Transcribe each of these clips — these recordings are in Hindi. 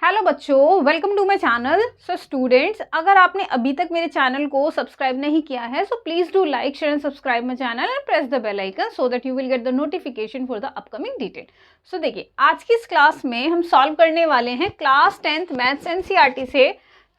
हेलो बच्चों, welcome to my channel. So students, अगर आपने अभी तक मेरे चैनल को सब्सक्राइब नहीं किया है so please do like share and subscribe my channel and press the bell icon so that you will get the notification for the upcoming detail. So देखिए, आज की इस क्लास में हम सॉल्व करने वाले हैं क्लास 10th मैथ्स एनसीईआरटी से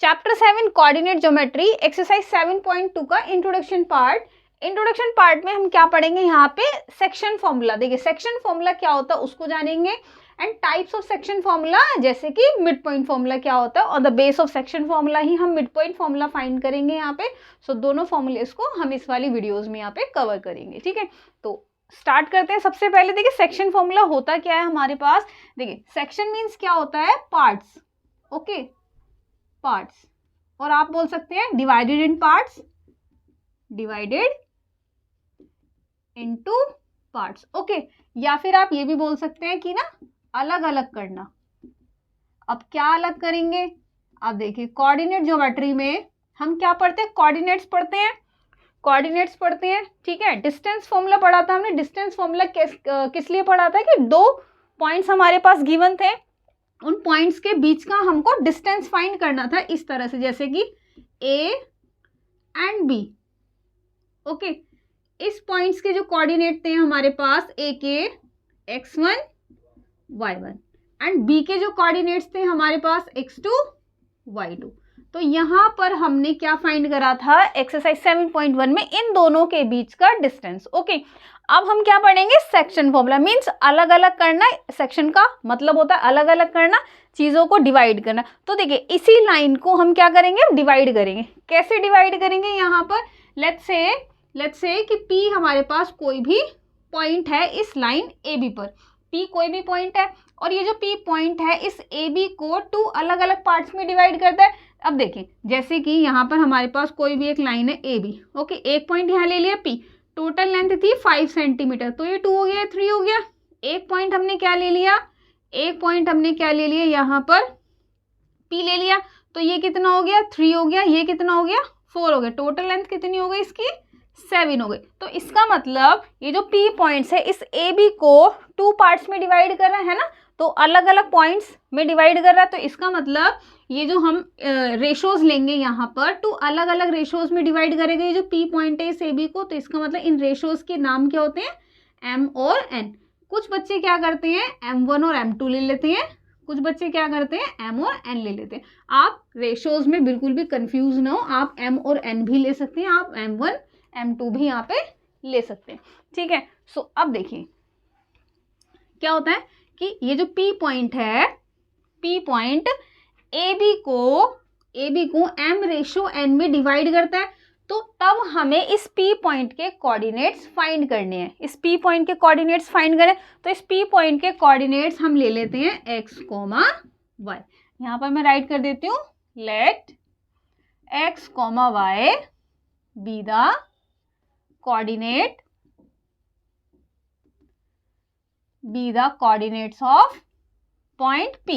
चैप्टर 7 कोऑर्डिनेट ज्योमेट्री एक्सरसाइज 7.2 का इंट्रोडक्शन पार्ट में हम क्या पढ़ेंगे? यहाँ पे सेक्शन फॉर्मूला। देखिए, सेक्शन फॉर्मूला क्या होता है उसको जानेंगे and types of section formula, जैसे कि मिड पॉइंट फॉर्मूला क्या होता है, और the base of section formula ही हम मिड पॉइंट फॉर्मूला फाइंड करेंगे यहाँ पे। सो दोनों फॉर्मूलेस को हम इस वाली वीडियोस में यहाँ पे कवर करेंगे। ठीक है, तो स्टार्ट करते हैं। सबसे पहले देखिए, सेक्शन फॉर्मूला होता क्या है हमारे पास। देखिए, सेक्शन मीन्स क्या होता है? पार्ट्स। ओके, पार्ट्स, और आप बोल सकते हैं divided in parts, divided into parts. Okay, या फिर आप ये भी बोल सकते हैं कि ना अलग अलग करना। अब क्या अलग करेंगे? अब देखिए, कोऑर्डिनेट ज्योमेट्री में हम क्या पढ़ते हैं? कोऑर्डिनेट्स पढ़ते हैं। ठीक है, डिस्टेंस फॉर्मूला पढ़ा था हमने। डिस्टेंस फॉर्मूला किस लिए पढ़ा था कि दो पॉइंट्स हमारे पास गिवन थे, उन पॉइंट्स के बीच का हमको डिस्टेंस फाइंड करना था इस तरह से, जैसे कि ए एंड बी। ओके, इस पॉइंट्स के जो कोऑर्डिनेट थे हमारे पास, ए के x1 y1 एंड बी के जो कोऑर्डिनेट्स थे हमारे पास x2 y2। तो यहाँ पर हमने क्या फाइंड करा था एक्सरसाइज 7.1 में, इन दोनों के बीच का डिस्टेंस। ओके, अब हम क्या पढ़ेंगे? सेक्शन फॉर्मूला मीन्स अलग अलग करना। सेक्शन का मतलब होता है अलग अलग करना, चीजों को डिवाइड करना। तो देखिए, इसी लाइन को हम क्या करेंगे? डिवाइड करेंगे। कैसे डिवाइड करेंगे? यहाँ पर लेट्स से कि P हमारे पास कोई भी पॉइंट है इस लाइन AB पर। P कोई भी पॉइंट है और ये जो P पॉइंट है इस AB को 2 अलग अलग पार्ट्स में डिवाइड करता है। अब देखें, जैसे कि यहाँ पर हमारे पास कोई भी एक लाइन है AB। ओके, एक पॉइंट यहाँ ले लिया P, टोटल लेंथ थी 5 सेंटीमीटर, तो ये 2 हो गया, 3 हो गया। एक पॉइंट हमने क्या ले लिया? यहाँ पर P ले लिया, तो ये कितना हो गया? 3 हो गया। ये कितना हो गया? 4 हो गया। टोटल लेंथ कितनी हो गई इसकी? 7 हो गई। तो इसका मतलब ये जो P पॉइंट्स है इस AB को 2 पार्ट्स में डिवाइड कर रहा है ना, तो अलग अलग पॉइंट्स में डिवाइड कर रहा है। तो इसका मतलब ये जो हम रेशोज लेंगे यहाँ पर, 2 अलग अलग रेशोज में डिवाइड करेंगे ये जो P पॉइंट है इस AB को। तो इसका मतलब इन रेशोज के नाम क्या होते हैं? M और N। कुछ बच्चे क्या करते हैं? M1 और M2 ले लेते हैं, कुछ बच्चे क्या करते हैं? M और N ले लेते हैं। आप रेशोज में बिल्कुल भी कंफ्यूज ना हो, आप M और N भी ले सकते हैं, आप M1 M2 भी यहाँ पे ले सकते हैं। ठीक है, सो अब देखिए क्या होता है कि ये जो P पॉइंट है, P पॉइंट AB को M/N में डिवाइड करता है। तो तब हमें इस P पॉइंट के कोऑर्डिनेट्स फाइंड करने हैं। इस P पॉइंट के कोऑर्डिनेट्स फाइंड करें तो इस P पॉइंट के कोऑर्डिनेट्स हम ले लेते हैं x, y। यहाँ पर मैं राइट कर देती हूँ, let x, y be the coordinates of point P।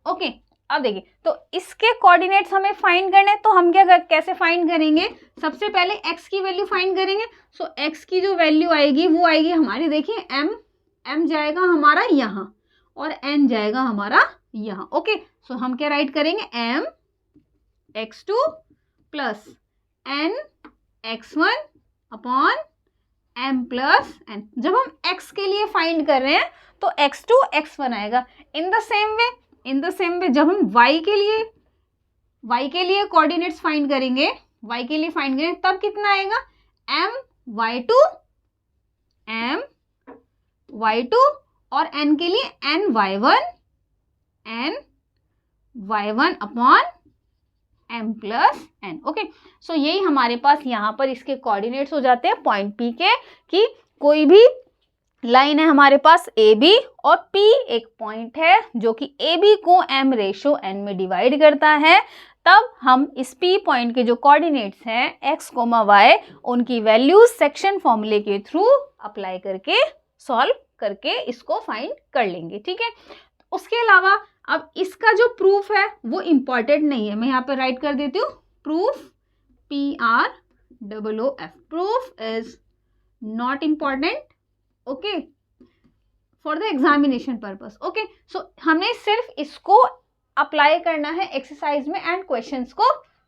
Okay, अब देखिए, तो इसके कोऑर्डिनेट्स हमें फाइंड करने, तो हम कैसे फाइंड करेंगे? सबसे पहले x की वैल्यू फाइंड करेंगे। सो x की जो वैल्यू आएगी वो आएगी हमारी, देखिए m जाएगा हमारा यहाँ और n जाएगा हमारा यहाँ। ओके, सो हम क्या राइट करेंगे? m x2 plus n x1 upon m plus n। जब हम x के लिए फाइंड कर रहे हैं तो x2 x1 आएगा। इन द सेम वे जब हम y के लिए कोऑर्डिनेट्स फाइंड करेंगे, तब कितना आएगा? m y2 और n के लिए n y1 upon m plus n। Okay, so यही हमारे पास यहाँ पर इसके कोऑर्डिनेट्स हो जाते हैं पॉइंट P के, कि कोई भी लाइन है हमारे पास AB और P एक पॉइंट है जो कि AB को M/N में डिवाइड करता है। तब हम इस P पॉइंट के जो कोऑर्डिनेट्स हैं x, y, उनकी वैल्यूज सेक्शन फॉर्मूले के थ्रू अप्लाई करके सॉल्व करके इसको फाइंड कर लेंगे। ठीक है, उसके अलावा अब इसका जो प्रूफ है वो इम्पॉर्टेंट नहीं है, मैं यहाँ पे राइट कर देती हूँ, proof PROOF, proof is not important. Okay, for the examination purpose. Okay, so हमें सिर्फ इसको अप्लाई करना है एक्सरसाइज में एंड क्वेश्चंस को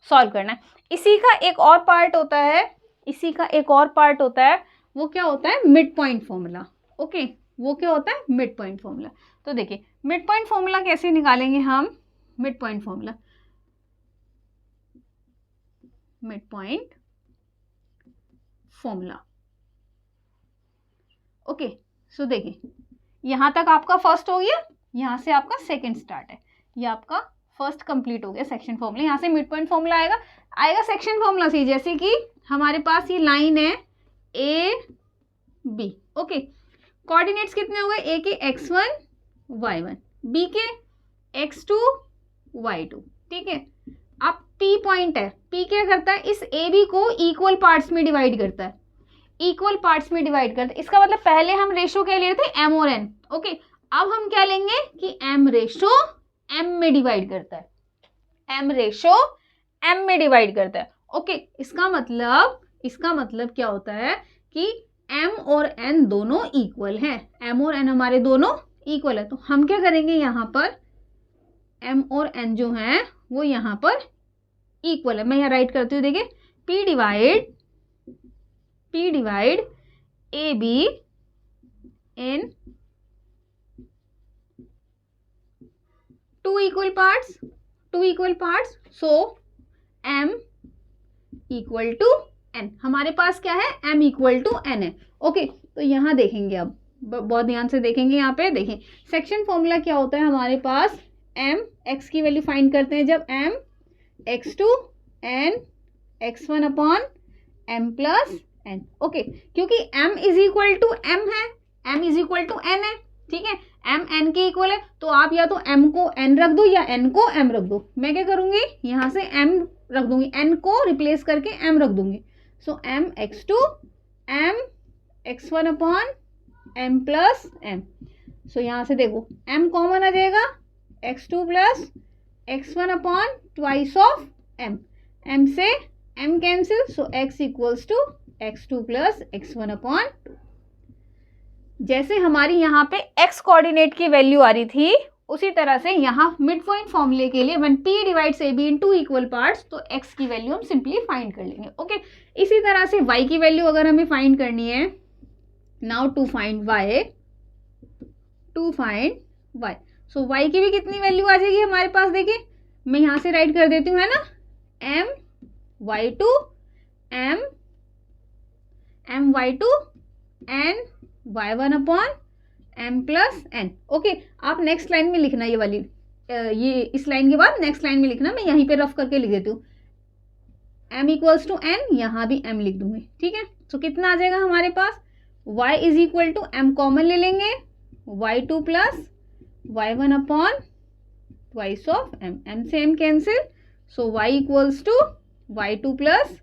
सॉल्व करना है। इसी का एक और पार्ट होता है, वो क्या होता है, मिड पॉइंट फॉर्मूला। ओके, वो क्या होता है, मिड पॉइंट फॉर्मूला। तो देखिए मिड पॉइंट फॉर्मूला कैसे निकालेंगे हम, मिड पॉइंट फॉर्मूला। ओके, सो देखिए यहां तक आपका फर्स्ट हो गया, यहां से आपका सेकंड स्टार्ट है, ये आपका फर्स्ट कंप्लीट हो गया सेक्शन फॉर्मूला। यहाँ से मिड पॉइंट फॉर्मूला आएगा सेक्शन फॉर्मूला से, जैसे कि हमारे पास ये लाइन है ए बी। ओके, कोऑर्डिनेट्स कितने हो गए, ए के x1 y1, बी के x2 y2। ठीक है, अब P पॉइंट है, P क्या करता है, इस ए बी को इक्वल पार्ट्स में डिवाइड करता है, इसका मतलब पहले हम रेशो क्या ले रहे थे, m और n। ओके, अब हम क्या लेंगे कि m रेशो m में डिवाइड करता है, ओके, इसका मतलब क्या होता है कि m और n दोनों इक्वल हैं, m और n हमारे दोनों इक्वल है। तो हम क्या करेंगे, यहाँ पर m और n जो हैं वो यहाँ पर इक्वल है। मैं यहाँ राइट करती हूँ, देखिए P divide A B into equal parts, so m equal to n। हमारे पास क्या है, m इक्वल टू n है। ओके, तो यहाँ देखेंगे, अब बहुत ध्यान से देखेंगे, यहाँ पे देखें सेक्शन फॉर्मूला क्या होता है हमारे पास, m x की वैल्यू फाइंड करते हैं जब m x2 n x1 upon m plus n। Okay, क्योंकि m is equal to m है, m is equal to n है। ठीक है, m n के इक्वल है, तो आप या तो m को n रख दो या n को m रख दो। मैं क्या करूंगी, यहाँ से m रख दूंगी, n को रिप्लेस करके m रख दूंगी। So m x2 m x1 upon m plus m। So यहाँ से देखो m कॉमन आ जाएगा, x2 plus x1 upon twice of m, m से m cancel, so x equals to x2 plus x1 upon 2। जैसे हमारी यहाँ पे x कोऑर्डिनेट की वैल्यू आ रही थी, उसी तरह से यहाँ मिड पॉइंट फॉर्मूले के लिए when p divides ab into equal parts, तो x की वैल्यू हम सिंपली फाइंड कर लेंगे। ओके, इसी तरह से y की वैल्यू अगर हमें फाइंड करनी है, now to find y, so y की भी कितनी वैल्यू आ जाएगी हमारे पास, देखिए मैं यहाँ से राइट कर देती हूँ, है ना, m y2 n y1 upon m plus n। Okay, आप नेक्स्ट लाइन में लिखना, ये वाली ये इस लाइन के बाद नेक्स्ट लाइन में लिखना, मैं यहीं पे रफ करके लिख देती हूँ, m इक्वल्स टू n, यहाँ भी m लिख दूंगी। ठीक है, तो कितना आ जाएगा हमारे पास, y is equal to m common ले लेंगे, y2 plus y1 upon twice of m से m cancel, so y equals to y2 plus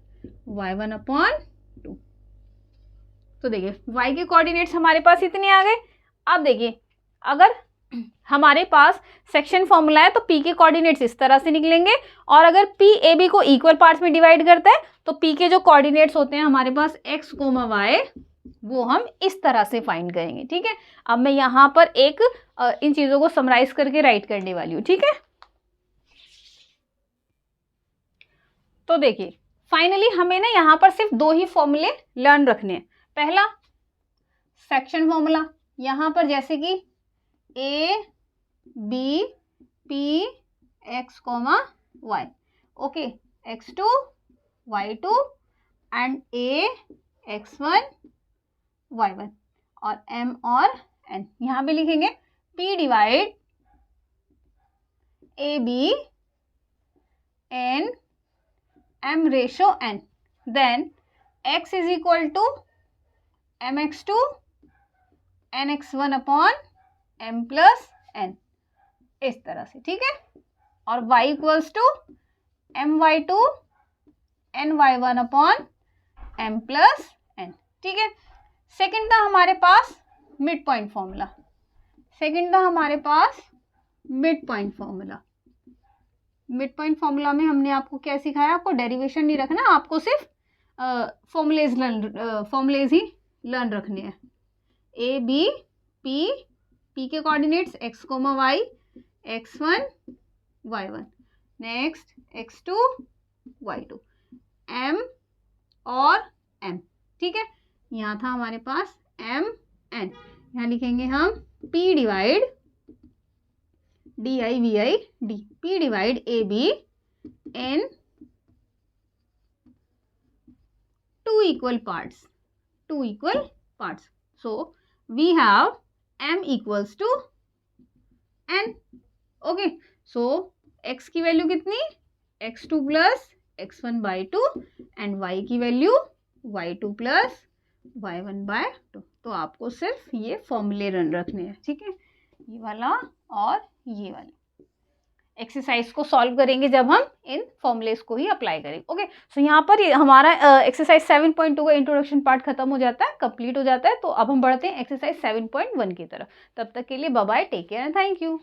y1 upon 2। तो देखिए y के कोऑर्डिनेट्स हमारे पास इतने आ गए। अब देखिए अगर हमारे पास सेक्शन फॉर्मूला है तो p के कोऑर्डिनेट्स इस तरह से निकलेंगे, और अगर p a b को इक्वल पार्ट्स में डिवाइड करता है तो p के जो कोऑर्डिनेट्स होते हैं हमारे पास x, y, वो हम इस तरह से फाइंड करेंगे। ठीक है, अब मैं यहाँ पर एक इन चीज़ों को समराइज करके राइट करने वाली हूँ। ठीक है, तो देखिए फाइनली हमें ना यहाँ पर सिर्फ दो ही फॉर्मूले लर्न रखने हैं। पहला सेक्शन फॉर्मूला, यहाँ पर जैसे कि a b p x, y, okay, x2 y2 and a x1 y1 और m और n, यहाँ पे लिखेंगे p divide a b n m ratio n, then x is equal to mx2 nx1 upon m plus n, इस तरह से। ठीक है, और y equals to my2 ny1 upon m plus n। ठीक है, सेकंड था हमारे पास mid point formula, mid point formula में हमने आपको क्या सिखाया, आपको डेरिवेशन नहीं रखना, आपको सिर्फ फॉर्मूलेज ही लर्न रखने हैं, a b p P के coordinates x, y, x1, y1, next x2, y2, m और m, ठीक है। यहाँ था हमारे पास m n, यहाँ लिखेंगे हम P divide DI VI D, P divide AB n two equal parts. So we have m equals to n. Okay, so x की वैल्यू कितनी, x2 plus x1 by 2 and y की value y2 plus y1 by 2। तो आपको सिर्फ ये फॉर्मूले रन रखने हैं, ठीक है, ये वाला और ये वाला। एक्सरसाइज को सॉल्व करेंगे जब हम इन फॉर्मूलेस को ही अप्लाई करेंगे। ओके, सो यहाँ पर हमारा एक्सरसाइज 7.2 का इंट्रोडक्शन पार्ट खत्म हो जाता है, कंप्लीट हो जाता है। तो अब हम बढ़ते हैं एक्सरसाइज 7.1 की तरफ। तब तक के लिए bye bye, take care and thank you.